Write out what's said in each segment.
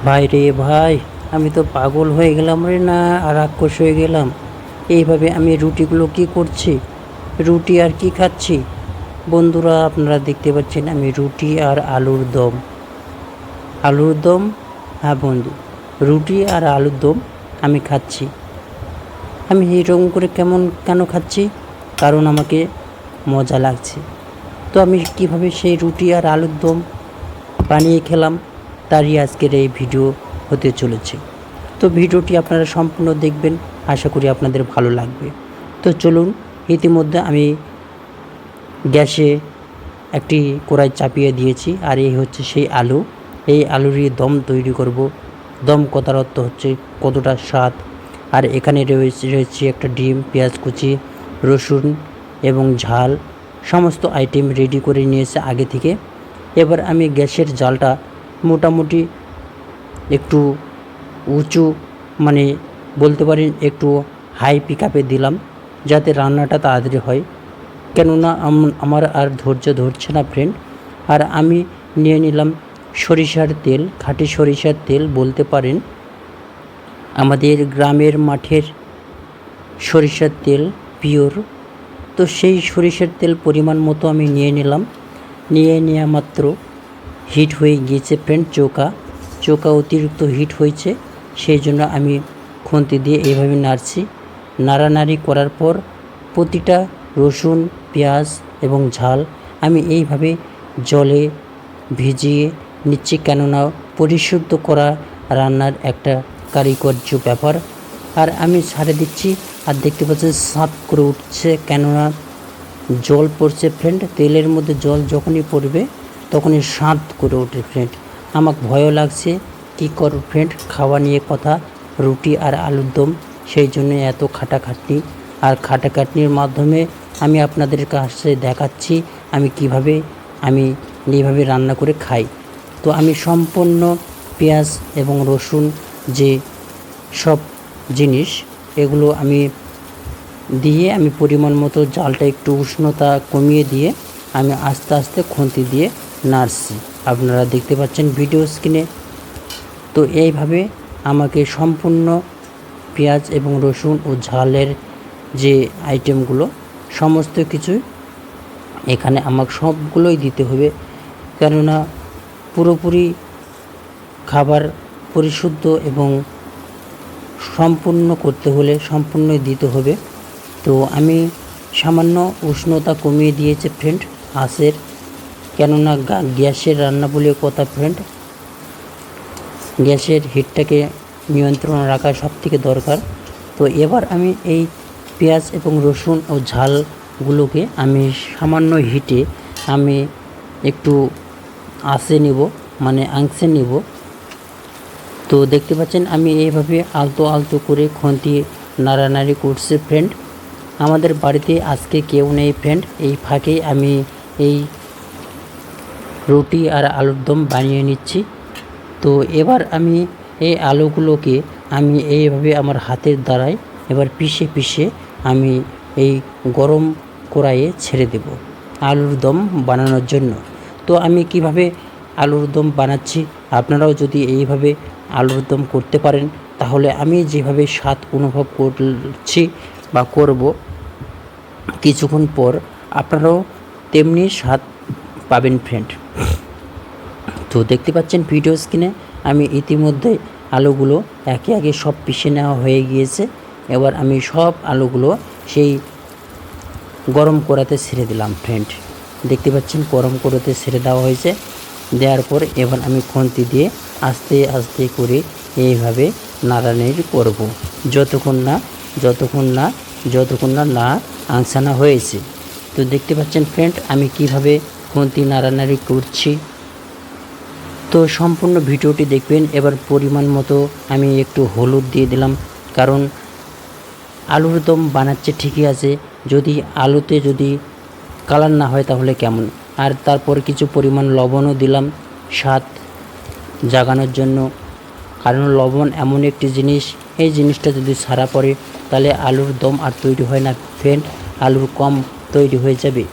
ভাই রে ভাই, আমি তো পাগল হয়ে গেলাম রে, না আর রাক্ষস হয়ে গেলাম। এইভাবে আমি রুটিগুলো কি করছি, রুটি আর কি খাচ্ছি। বন্ধুরা, আপনারা দেখতে পাচ্ছেন আমি রুটি আর আলুর দম। হ্যাঁ বন্ধু, রুটি আর আলুর দম আমি খাচ্ছি। আমি এরকম করে কেন খাচ্ছি? কারণ আমাকে মজা লাগছে। তো আমি কিভাবে সেই রুটি আর আলুর দম বানিয়ে খেলাম, তারই আজকের এই ভিডিও হতে চলেছে। তো ভিডিওটি আপনারা সম্পূর্ণ দেখবেন, আশা করি আপনাদের ভালো লাগবে। তো চলুন, ইতিমধ্যে আমি গ্যাসে একটি কড়াই চাপিয়ে দিয়েছি, আর এই হচ্ছে সেই আলু। এই আলুরই দম তৈরি করব। দম কথার অর্থ হচ্ছে কতটা স্বাদ। আর এখানে রয়েছে একটা ডিম, পেঁয়াজ কুচি, রসুন এবং ঝাল, সমস্ত আইটেম রেডি করে নিয়েছে আগে থেকে। এবার আমি গ্যাসের জালটা মোটামুটি একটু উঁচু, মানে বলতে পারেন একটু হাই পিকআপে দিলাম, যাতে রান্নাটা তাড়াতাড়ি হয়। কেননা আমার আর ধৈর্য ধরছে না ফ্রেন্ড। আর আমি নিয়ে নিলাম সরিষার তেল, খাঁটি সরিষার তেল বলতে পারেন, আমাদের গ্রামের মাঠের সরিষার তেল, পিওর। তো সেই সরিষার তেল পরিমাণ মতো আমি নিয়ে নিলাম। নিয়ে নেওয়া মাত্র হিট হয়ে গিয়েছে ফ্রেন্ড, চোকা অতিরিক্ত হিট হয়েছে। সেই জন্য আমি খুন্তি দিয়ে এইভাবে নাড়ছি। নাড়ানাড়ি করার পর প্রতিটা রসুন, পেঁয়াজ এবং ঝাল আমি এইভাবে জলে ভিজিয়ে নিচ্ছি, কেননা পরিশুদ্ধ করা রান্নার একটা কারিগর্য ব্যাপার। আর আমি ছাড়ে দিচ্ছি, আর দেখতে পাচ্ছেন সাঁত করে উঠছে, কেননা জল পড়ছে ফ্রেন্ড। তেলের মধ্যে জল যখনই পড়বে তখনই সাঁত করে ওঠে ফ্রেন্ড। আমার ভয়ও লাগছে, কী করব ফ্রেন্ড, খাওয়া নিয়ে কথা, রুটি আর আলুর দম, সেই জন্য এত খাটাখাটনি। আর খাটাখাটনির মাধ্যমে আমি আপনাদের কাছে দেখাচ্ছি আমি এইভাবে রান্না করে খাই। তো আমি সম্পূর্ণ পেঁয়াজ এবং রসুন, যে সব জিনিস, এগুলো আমি দিয়ে আমি পরিমাণ মতো জালটা একটু উষ্ণতা কমিয়ে দিয়ে আমি আস্তে আস্তে খুন্তি দিয়ে নাড়ছি, আপনারা দেখতে পাচ্ছেন ভিডিও স্ক্রিনে। তো এইভাবে আমাকে সম্পূর্ণ পেঁয়াজ এবং রসুন ও ঝালের যে আইটেমগুলো, সমস্ত কিছুই এখানে আমাকে সবগুলোই দিতে হবে, কেননা পুরোপুরি খাবার পরিশুদ্ধ এবং সম্পূর্ণ করতে হলে সম্পূর্ণই দিতে হবে। তো আমি সামান্য উষ্ণতা কমিয়ে দিয়েছি ফ্রেন্ড আঁচের, কেননা গ্যাসের রান্না বলে কথা ফ্রেন্ড, গ্যাসের হিটটাকে নিয়ন্ত্রণ রাখা সবথেকে দরকার। তো এবার আমি এই পেঁয়াজ এবং রসুন ও ঝালগুলোকে আমি সামান্য হিটে আমি একটু আঁচে নেব, মানে আঁচে নেব। তো দেখতে পাচ্ছেন আমি এইভাবে আলতো আলতো করে খুন্তি নাড়ানাড়ি করছি ফ্রেন্ড। আমাদের বাড়িতে আজকে কেউ নেই ফ্রেন্ড, এই ফাঁকেই আমি এই রুটি আর আলুর দম বানিয়ে নিচ্ছি। তো এবার আমি এই আলুগুলোকে আমি এইভাবে আমার হাতের দ্বারাই এবার পিষে পিষে আমি এই গরম কড়াইয়ে ছেড়ে দেব আলুর দম বানানোর জন্য। তো আমি কিভাবে আলুর দম বানাচ্ছি, আপনারাও যদি এইভাবে আলুর দম করতে পারেন, তাহলে আমি যেভাবে স্বাদ অনুভব করছি বা করব কিছুক্ষণ পর, আপনারাও তেমনি স্বাদ পাবেন ফ্রেন্ড। তো দেখতে পাচ্ছেন ভিডিও স্ক্রিনে আমি ইতিমধ্যে আলুগুলো একে একে সব পিষে নেওয়া হয়ে গিয়েছে। এবার আমি সব আলুগুলো সেই গরম কড়াতে ছেড়ে দিলাম ফ্রেন্ড। দেখতে পাচ্ছেন গরম কড়াতে ছেড়ে দেওয়া হয়েছে। দেওয়ার পর এবার আমি খুন্তি দিয়ে আস্তে আস্তে করে এইভাবে নাড়ানাড়ি করব, যতক্ষণ না আঁচানো হয়েছে। তো দেখতে পাচ্ছেন ফ্রেন্ড আমি কিভাবে খুন্তি নাড়ানাড়ি করছি। তো সম্পূর্ণ ভিডিওটি দেখবেন। এবার পরিমাণ মতো আমি একটু হলুদ দিয়ে দিলাম, কারণ আলুর দম বানাচ্ছে ঠিকই আছে, যদি আলুতে যদি কালার না হয় তাহলে কেমন। আর তারপর কিছু পরিমাণ লবণও দিলাম স্বাদ জাগানোর জন্য, কারণ লবণ এমন একটি জিনিস, এই জিনিসটা যদি সারা পড়ে তাহলে আলুর দম আর তৈরি হয় না ফ্রেন্ড, আলুর কম তৈরি হয়ে যাবে।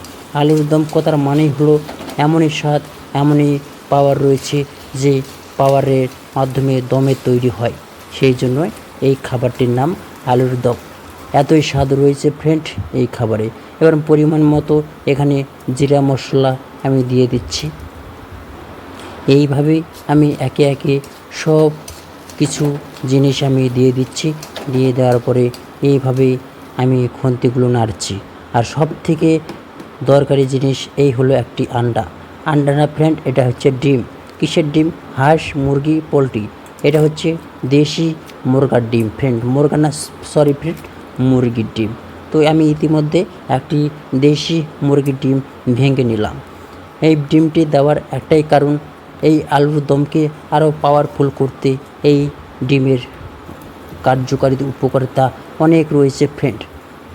আলুর দম কথার মানেই হলো এমনই স্বাদ, এমনই পাওয়ার রয়েছে, যে পাওয়ারের মাধ্যমে দমে তৈরি হয়, সেই জন্য এই খাবারটির নাম আলুর দম। এতই স্বাদ রয়েছে ফ্রেন্ড এই খাবারে। এবার পরিমাণ মতো এখানে জিরা মশলা আমি দিয়ে দিচ্ছি। এইভাবেই আমি একে একে সব কিছু জিনিস আমি দিয়ে দিচ্ছি। দিয়ে দেওয়ার পরে এইভাবেই আমি খুন্তিগুলো নাড়ছি। আর সব থেকে দরকারি জিনিস এই হলো একটি আন্ডা। আন্ডা না ফ্রেন্ড, এটা হচ্ছে ডিম। কিসের ডিম? হাঁস, মুরগি, পোলট্রি। এটা হচ্ছে দেশি মুরগার ডিম ফ্রেন্ড, মুরগা না, সরি ফ্রেন্ড, মুরগির ডিম। তো আমি ইতিমধ্যে একটি দেশি মুরগির ডিম ভেঙে নিলাম। এই ডিমটি দেওয়ার একটাই কারণ, এই আলুর দমকে আরও পাওয়ারফুল করতে এই ডিমের কার্যকারিতা উপকারিতা অনেক রয়েছে ফ্রেন্ড।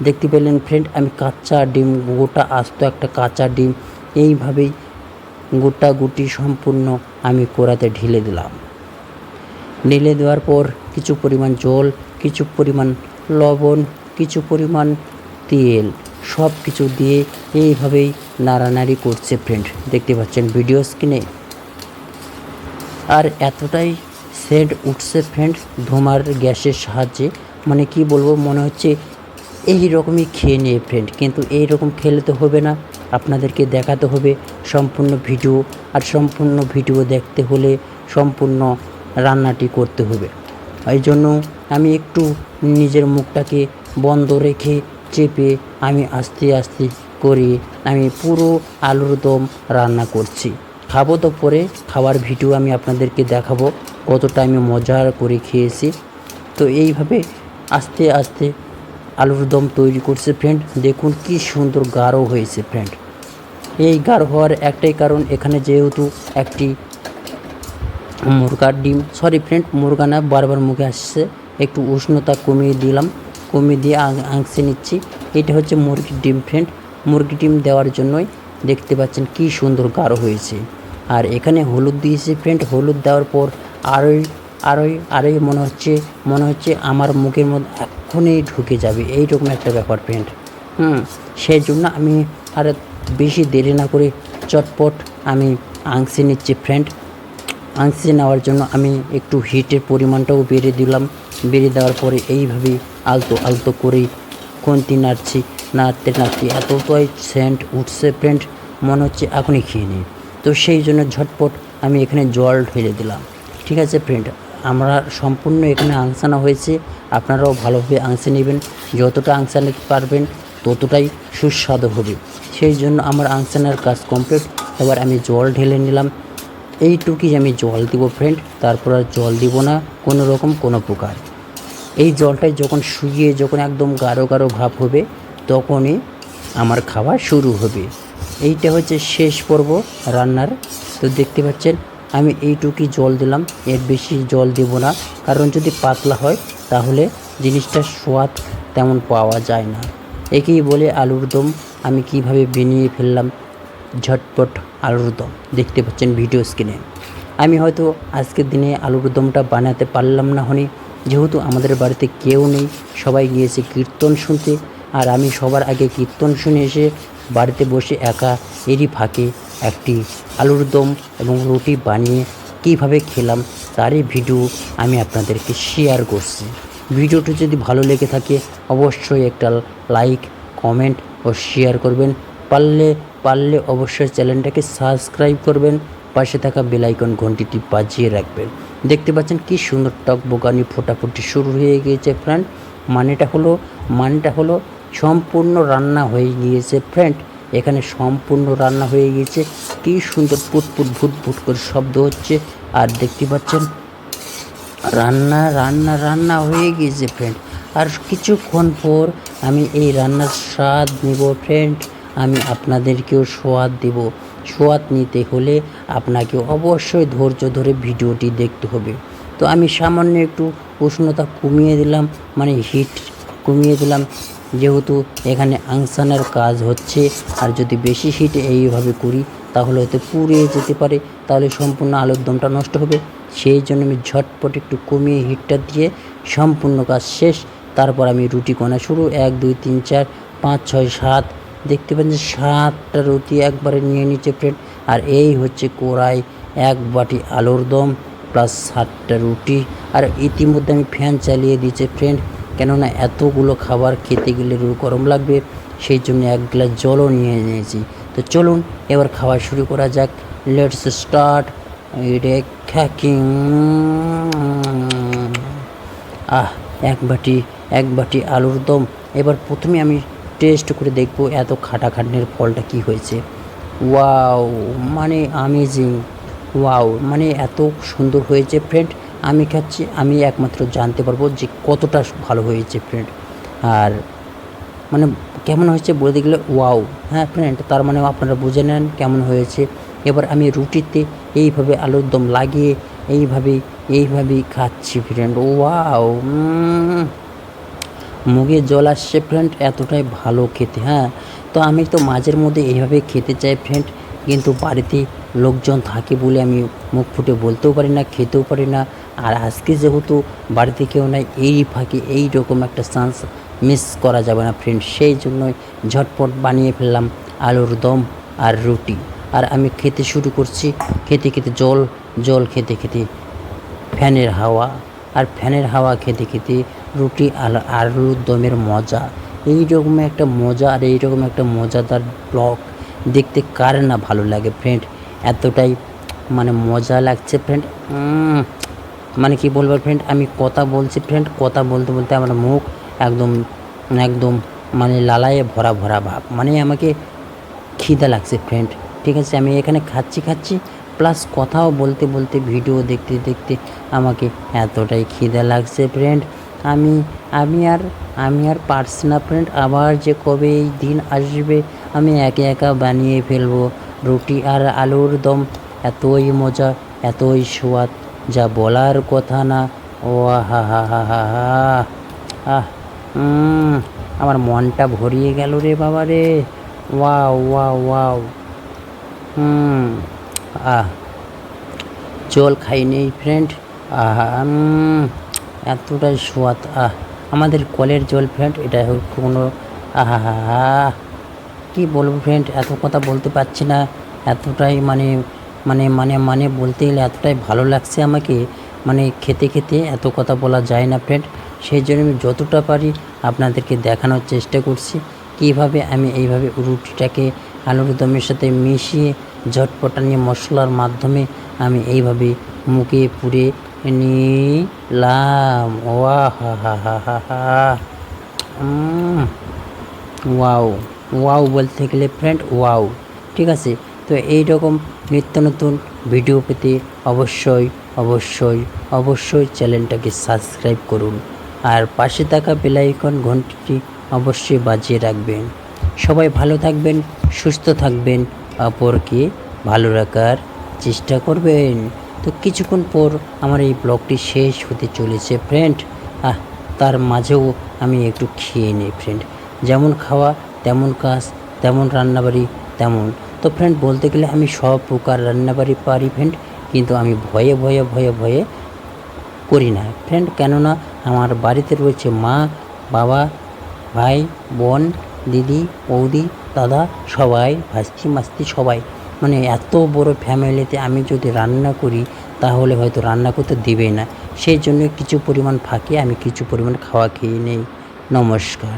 দেখতে পেলেন ফ্রেন্ড, আমি কাঁচা ডিম, গোটা আস্ত একটা কাঁচা ডিম এইভাবেই গোটা গুটি সম্পূর্ণ আমি কড়াতে ঢেলে দিলাম। ঢেলে দেওয়ার পর কিছু পরিমাণ জল, কিছু পরিমাণ লবণ, কিছু পরিমাণ তেল, সব কিছু দিয়ে এইভাবেই নাড়ানাড়ি করছে ফ্রেন্ড, দেখতে পাচ্ছেন ভিডিও স্ক্রিনে। আর এতটাই সেন্ট উঠছে ফ্রেন্ড ধোঁয়ার গ্যাসের সাহায্যে, মানে কি বলবো, মনে হচ্ছে এই রকমই খেয়ে নিয়ে ফ্রেন্ড। কিন্তু এই রকম খেলে তো হবে না, আপনাদেরকে দেখাতে হবে সম্পূর্ণ ভিডিও। আর সম্পূর্ণ ভিডিও দেখতে হলে সম্পূর্ণ রান্নাটি করতে হবে। এই জন্য আমি একটু নিজের মুখটাকে বন্ধ রেখে চেপে আমি আস্তে আস্তে করে আমি পুরো আলুর দম রান্না করছি। খাবো তো পরে, খাওয়ার ভিডিও আমি আপনাদেরকে দেখাবো কতটা আমি মজা করে খেয়েছি। তো এইভাবে আস্তে আস্তে আলুর দম তৈরি করছে ফ্রেন্ড। দেখুন কি সুন্দর গাঢ় হয়েছে ফ্রেন্ড। এই গাঢ় হওয়ার একটাই কারণ, এখানে যেহেতু একটি মুরগার ডিম, সরি ফ্রেন্ড, মুরগা না, বারবার মুখে আসছে, একটু উষ্ণতা কমিয়ে দিলাম, কমিয়ে দিয়ে আঁকছে নিচ্ছি। এটা হচ্ছে মুরগির ডিম ফ্রেন্ড। মুরগির ডিম দেওয়ার জন্যই দেখতে পাচ্ছেন কি সুন্দর গাঢ় হয়েছে। আর এখানে হলুদ দিয়েছি ফ্রেন্ড। হলুদ দেওয়ার পর আরোই মনে হচ্ছে আমার মুখের মধ্যে এক্ষুনি ঢুকে যাবে, এইরকম একটা ব্যাপার ফ্রেন্ড। সেই জন্য আমি আর বেশি দেরি না করে চটপট আমি আংসে নিচ্ছি ফ্রেন্ড। আংসে নেওয়ার জন্য আমি একটু হিটের পরিমাণটাও বেড়ে দিলাম। বেড়ে দেওয়ার পরে এইভাবেই আলতো করেই খুন্তি নাড়ছি, নাড়তে এতটাই সেন্ট উঠছে ফ্রেন্ড, মনে হচ্ছে এখনই খেয়ে নিই। তো সেই জন্য ঝটপট আমি এখানে জল ঢেলে দিলাম। ঠিক আছে ফ্রেন্ড, আমরা সম্পূর্ণ এখানে আংসানো হয়েছে, আপনারাও ভালোভাবে আংসে নেবেন। যতটা আংসানো পারবেন ততটাই সুস্বাদু হবে। সেই জন্য আমার আংসানোর কাজ কমপ্লিট। এবার আমি জল ঢেলে নিলাম। এইটুকুই আমি জল দিব ফ্রেন্ড, তারপর আর জল দিব না কোনো প্রকার। এই জলটাই যখন একদম গাঢ় ভাব হবে, তখনই আমার খাওয়া শুরু হবে। এইটা হচ্ছে শেষ পর্ব রান্নার। তো দেখতে পাচ্ছেন আমি এইটুকুই জল দিলাম, এর বেশি জল দেব না, কারণ যদি পাতলা হয় তাহলে জিনিসটার স্বাদ তেমন পাওয়া যায় না। একেই বলে আলুর দম। আমি কিভাবে বানিয়ে ফেললাম ঝটপট আলুর দম, দেখতে পাচ্ছেন ভিডিও স্ক্রিনে। আমি হয়তো আজকের দিনে আলুর দমটা বানাতে পারলাম না হনি, যেহেতু আমাদের বাড়িতে কেউ নেই, সবাই গিয়েছে কীর্তন শুনতে। আর আমি সবার আগে কীর্তন শুনে এসে বাড়িতে বসে একা এরই ফাঁকে একটি আলুর দম এবং রুটি বানিয়ে কীভাবে খেলাম তারই ভিডিও আমি আপনাদেরকে শেয়ার করছি। ভিডিওটি যদি ভালো লেগে থাকে অবশ্যই একটা লাইক, কমেন্ট ও শেয়ার করবেন। পারলে অবশ্যই চ্যানেলটাকে সাবস্ক্রাইব করবেন, পাশে থাকা বেল আইকন ঘন্টিটি বাজিয়ে রাখবেন। দেখতে পাচ্ছেন কি সুন্দর টকবগানি ফোটাফুটি শুরু হয়ে গিয়েছে ফ্রেন্ড। মানেটা হলো সম্পূর্ণ রান্না হয়ে গিয়েছে ফ্রেন্ড। এখানে সম্পূর্ণ রান্না হয়ে গিয়েছে, কি সুন্দর পুটপুট ভুটভুট করে শব্দ হচ্ছে। আর দেখতে পাচ্ছেন রান্না হয়ে গিয়েছে ফ্রেন্ড। আর কিছুক্ষণ পর আমি এই রান্নার স্বাদ নেব ফ্রেন্ড, আমি আপনাদেরকেও স্বাদ দেব। স্বাদ নিতে হলে আপনাকে অবশ্যই ধৈর্য ধরে ভিডিওটি দেখতে হবে। তো আমি সামান্য একটু উষ্ণতা কমিয়ে দিলাম, মানে হিট কমিয়ে দিলাম, যেহেতু এখানে আংসানের কাজ হচ্ছে। আর যদি বেশি হিট এইভাবে করি তাহলে হয়তো পুড়ে যেতে পারে, তাহলে সম্পূর্ণ আলুর দমটা নষ্ট হবে। সেই জন্য আমি ঝটপট একটু কমিয়ে হিটটা দিয়ে সম্পূর্ণ কাজ শেষ। তারপর আমি রুটি কোনা শুরু, 1 2 3 4 5 6 7, দেখতে পাচ্ছেন 7টা রুটি একবারে নিয়ে নিচ্ছে ফ্রেন্ড। আর এই হচ্ছে কড়াই 1 বাটি আলুর দম প্লাস 7টা রুটি। আর ইতিমধ্যে আমি ফ্যান চালিয়ে দিয়েছি ফ্রেন্ড, কেননা এতগুলো খাবার খেতে গেলে গরম লাগবে, সেই জন্য 1 গ্লাস জলও নিয়ে নিয়েছি। তো চলুন এবার খাওয়া শুরু করা যাক। Let's start hacking. এক বাটি আলুর দম। এবার প্রথমে আমি টেস্ট করে দেখব এত খাটাখাটনির ফলটা কি হয়েছে। ওয়াও, মানে আমেজিং। ওয়াও, মানে এত সুন্দর হয়েছে ফ্রেন্ড। আমি খাচ্ছি, আমি একমাত্র জানতে পারবো যে কতটা ভালো হয়েছে ফ্রেন্ড। আর মানে কেমন হয়েছে বলে গেলে ওয়াও। হ্যাঁ ফ্রেন্ড, তার মানে আপনারা বুঝে নেন কেমন হয়েছে। এবার আমি রুটিতে এইভাবে আলুর দম লাগিয়ে এইভাবেই খাচ্ছি ফ্রেন্ড। ওয়াও, মুখে জল আসছে ফ্রেন্ড, এতটাই ভালো খেতে। হ্যাঁ, তো আমি তো মাঝের মধ্যে এইভাবে খেতে চাই ফ্রেন্ড, কিন্তু বাড়িতে লোকজন থাকে বলে আমি মুখ ফুটে বলতেও পারি না, খেতেও পারি না। আর আজকে যেহেতু বাড়িতে কেউ নাই, এই ফাঁকে এইরকম একটা চান্স মিস করা যাবে না ফ্রেন্ড, সেই জন্যই ঝটপট বানিয়ে ফেললাম আলুর দম আর রুটি। আর আমি খেতে শুরু করছি, খেতে জল খেতে ফ্যানের হাওয়া, আর ফ্যানের হাওয়া খেতে রুটি আলুর দমের মজা। এইরকম একটা মজা, আর এইরকম একটা মজাদার ব্লগ দেখতে কার না ভালো লাগে ফ্রেন্ড। এতটাই মানে মজা লাগছে ফ্রেন্ড। মানে কি বলবো ফ্রেন্ড, আমি কথা বলছি ফ্রেন্ড, কথা বলতে বলতে আমার মুখ একদম মানে লালায়ে ভরা ভাব, মানে আমাকে খিদা লাগছে ফ্রেন্ড। ঠিক আছে, আমি এখানে খাচ্ছি প্লাস কথাও বলতে ভিডিও দেখতে আমাকে এতটাই খিদা লাগছে ফ্রেন্ড। আমি আর পারছি না ফ্রেন্ড। আবার যে কবে এই দিন আসবে আমি একা বানিয়ে ফেলবো রুটি আর আলুর দম। এতই মজা, এতই স্বাদ, যা বলার কথা না। ও হা হা হা হা হা। আমার মনটা ভরিয়ে গেল রে বাবা রে। ওয়াও। জল খাইনি ফ্রেন্ড। এতটাই স্বাদ। আমাদের কলের জল ফ্রেন্ড, এটা কোনো কি বলবো ফ্রেন্ড, এত কথা বলতে পারছি না। এতটাই মানে বলতে গেলে এতটাই ভালো লাগছে আমাকে, মানে খেতে এত কথা বলা যায় না ফ্রেন্ড। সেই জন্য আমি যতটা পারি আপনাদেরকে দেখানোর চেষ্টা করছি কীভাবে আমি এইভাবে রুটিটাকে আলুর দমের সাথে মিশিয়ে ঝটপটানি মশলার মাধ্যমে আমি এইভাবে মুখে পুরে নিলাম। ওয়াও বলতে গেলে ফ্রেন্ড ওয়াও। ঠিক আছে, তো এইরকম নিত্য নতুন ভিডিও পেতে অবশ্যই চ্যানেলটাকে সাবস্ক্রাইব করুন, আর পাশে থাকা বেল আইকন ঘন্টিটি অবশ্যই বাজিয়ে রাখবেন। সবাই ভালো থাকবেন, সুস্থ থাকবেন, অপরকে ভালো রাখার চেষ্টা করবেন। তো কিছুক্ষণ পর আমার এই ব্লগটি শেষ হতে চলেছে ফ্রেন্ড। তার মাঝেও আমি একটু খেয়ে নিই ফ্রেন্ড। যেমন খাওয়া তেমন কাজ, তেমন রান্নাবাড়ি তেমন। তো ফ্রেন্ড বলতে গেলে আমি সব প্রকার রান্নাবাড়ি পারি ফ্রেন্ড, কিন্তু আমি ভয়ে করি না ফ্রেন্ড। কেননা আমার বাড়িতে রয়েছে মা, বাবা, ভাই, বোন, দিদি, বৌদি, দাদা, সবাই, ভাস্তি মাস্তি সবাই। মানে এত বড় ফ্যামিলিতে আমি যদি রান্না করি তাহলে হয়তো রান্না করতে দেবে না। সেই জন্য কিছু পরিমাণ ফাঁকে আমি কিছু পরিমাণ খাওয়া খেয়ে নেই। নমস্কার।